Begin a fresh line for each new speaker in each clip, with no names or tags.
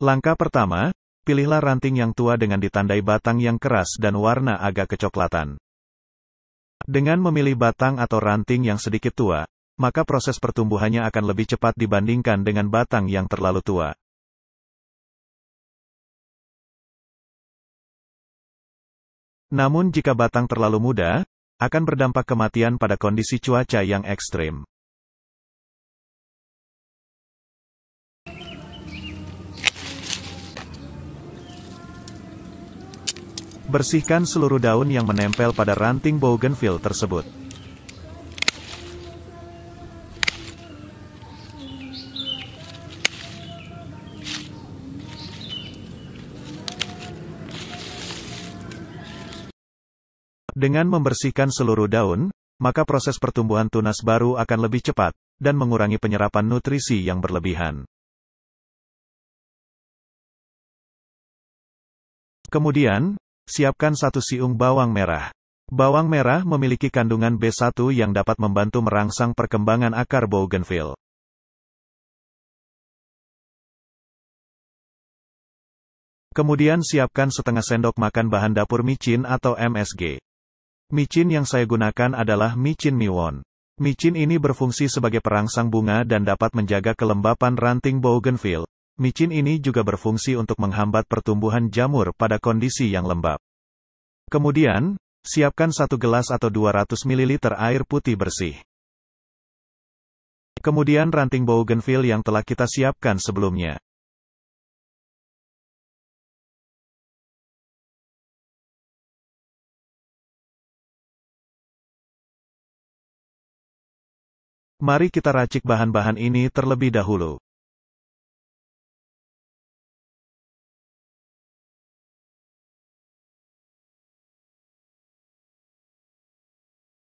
Langkah pertama, pilihlah ranting yang tua dengan ditandai batang yang keras dan warna agak kecoklatan. Dengan memilih batang atau ranting yang sedikit tua, maka proses pertumbuhannya akan lebih cepat dibandingkan dengan batang yang terlalu tua. Namun jika batang terlalu muda, akan berdampak kematian pada kondisi cuaca yang ekstrim. Bersihkan seluruh daun yang menempel pada ranting bougainville tersebut. Dengan membersihkan seluruh daun, maka proses pertumbuhan tunas baru akan lebih cepat, dan mengurangi penyerapan nutrisi yang berlebihan. Kemudian, siapkan 1 siung bawang merah. Bawang merah memiliki kandungan B1 yang dapat membantu merangsang perkembangan akar bougainville. Kemudian siapkan setengah sendok makan bahan dapur micin atau MSG. Micin yang saya gunakan adalah micin miwon. Micin ini berfungsi sebagai perangsang bunga dan dapat menjaga kelembapan ranting bougainville. Micin ini juga berfungsi untuk menghambat pertumbuhan jamur pada kondisi yang lembab. Kemudian, siapkan 1 gelas atau 200 ml air putih bersih. Kemudian ranting bougainville yang telah kita siapkan sebelumnya. Mari kita racik bahan-bahan ini terlebih dahulu.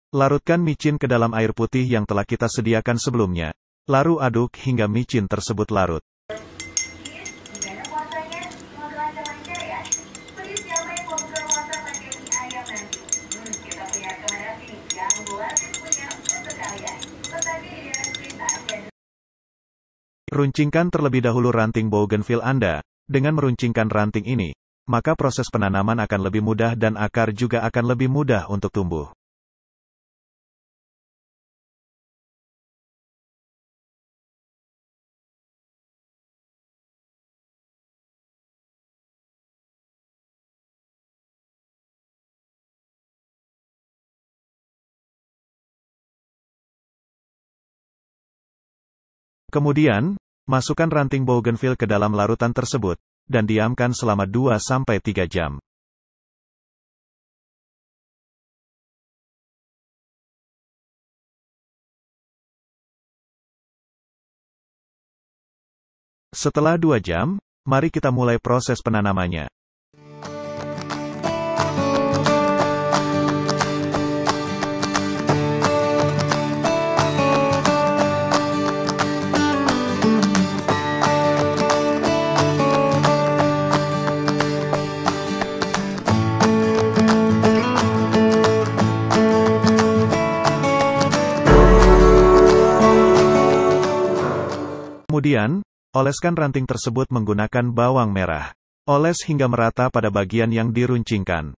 Larutkan micin ke dalam air putih yang telah kita sediakan sebelumnya. Lalu aduk hingga micin tersebut larut. Runcingkan terlebih dahulu ranting bougainville Anda. Dengan meruncingkan ranting ini, maka proses penanaman akan lebih mudah dan akar juga akan lebih mudah untuk tumbuh. Kemudian, masukkan ranting bougainville ke dalam larutan tersebut, dan diamkan selama 2-3 jam. Setelah 2 jam, mari kita mulai proses penanamannya. Kemudian, oleskan ranting tersebut menggunakan bawang merah. Oles hingga merata pada bagian yang diruncingkan.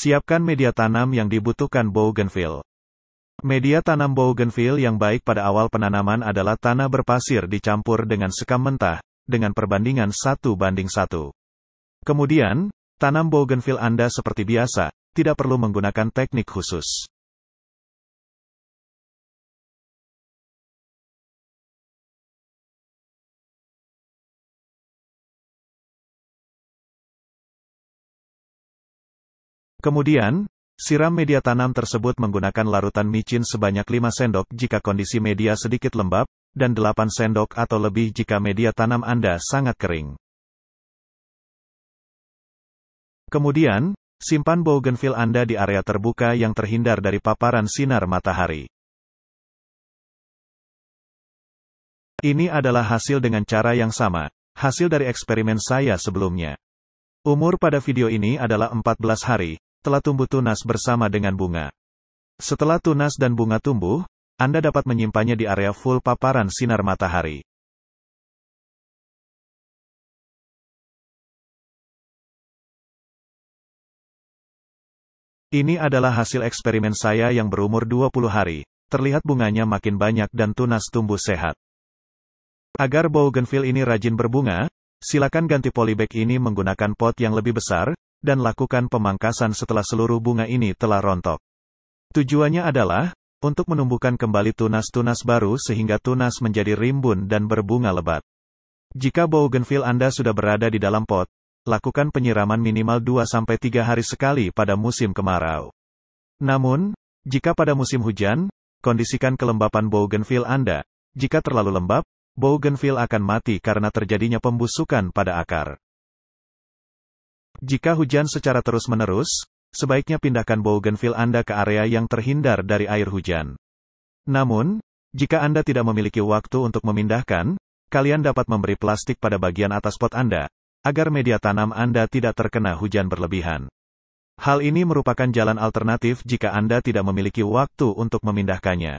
Siapkan media tanam yang dibutuhkan bougainville. Media tanam bougainville yang baik pada awal penanaman adalah tanah berpasir dicampur dengan sekam mentah, dengan perbandingan 1:1. Kemudian, tanam bougainville Anda seperti biasa, tidak perlu menggunakan teknik khusus. Kemudian, siram media tanam tersebut menggunakan larutan micin sebanyak 5 sendok jika kondisi media sedikit lembab, dan 8 sendok atau lebih jika media tanam Anda sangat kering. Kemudian, simpan bougainville Anda di area terbuka yang terhindar dari paparan sinar matahari. Ini adalah hasil dengan cara yang sama, hasil dari eksperimen saya sebelumnya. Umur pada video ini adalah 14 hari, telah tumbuh tunas bersama dengan bunga. Setelah tunas dan bunga tumbuh, Anda dapat menyimpannya di area full paparan sinar matahari. Ini adalah hasil eksperimen saya yang berumur 20 hari. Terlihat bunganya makin banyak dan tunas tumbuh sehat. Agar bougainville ini rajin berbunga, silakan ganti polybag ini menggunakan pot yang lebih besar, dan lakukan pemangkasan setelah seluruh bunga ini telah rontok. Tujuannya adalah, untuk menumbuhkan kembali tunas-tunas baru sehingga tunas menjadi rimbun dan berbunga lebat. Jika bougainville Anda sudah berada di dalam pot, lakukan penyiraman minimal 2-3 hari sekali pada musim kemarau. Namun, jika pada musim hujan, kondisikan kelembapan bougainville Anda. Jika terlalu lembab, bougainville akan mati karena terjadinya pembusukan pada akar. Jika hujan secara terus-menerus, sebaiknya pindahkan bougainville Anda ke area yang terhindar dari air hujan. Namun, jika Anda tidak memiliki waktu untuk memindahkan, kalian dapat memberi plastik pada bagian atas pot Anda, agar media tanam Anda tidak terkena hujan berlebihan. Hal ini merupakan jalan alternatif jika Anda tidak memiliki waktu untuk memindahkannya.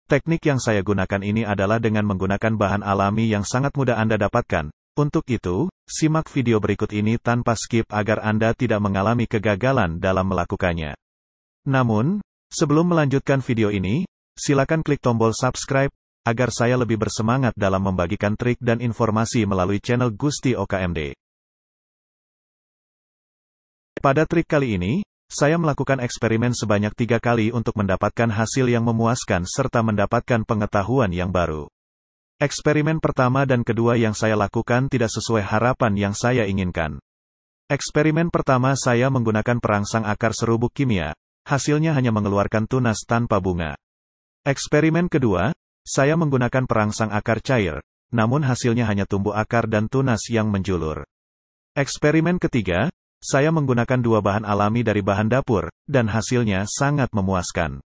Teknik yang saya gunakan ini adalah dengan menggunakan bahan alami yang sangat mudah Anda dapatkan. Untuk itu, simak video berikut ini tanpa skip agar Anda tidak mengalami kegagalan dalam melakukannya. Namun, sebelum melanjutkan video ini, silakan klik tombol subscribe, agar saya lebih bersemangat dalam membagikan trik dan informasi melalui channel Gusti OKMD. Pada trik kali ini, saya melakukan eksperimen sebanyak 3 kali untuk mendapatkan hasil yang memuaskan serta mendapatkan pengetahuan yang baru. Eksperimen pertama dan kedua yang saya lakukan tidak sesuai harapan yang saya inginkan. Eksperimen pertama saya menggunakan perangsang akar serubuk kimia, hasilnya hanya mengeluarkan tunas tanpa bunga. Eksperimen kedua, saya menggunakan perangsang akar cair, namun hasilnya hanya tumbuh akar dan tunas yang menjulur. Eksperimen ketiga, saya menggunakan 2 bahan alami dari bahan dapur, dan hasilnya sangat memuaskan.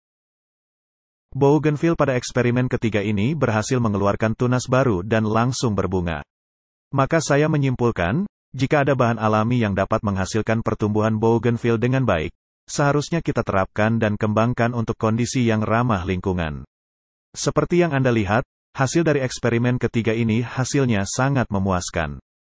Bougainville pada eksperimen ketiga ini berhasil mengeluarkan tunas baru dan langsung berbunga. Maka saya menyimpulkan, jika ada bahan alami yang dapat menghasilkan pertumbuhan bougainville dengan baik, seharusnya kita terapkan dan kembangkan untuk kondisi yang ramah lingkungan. Seperti yang Anda lihat, hasil dari eksperimen ketiga ini hasilnya sangat memuaskan.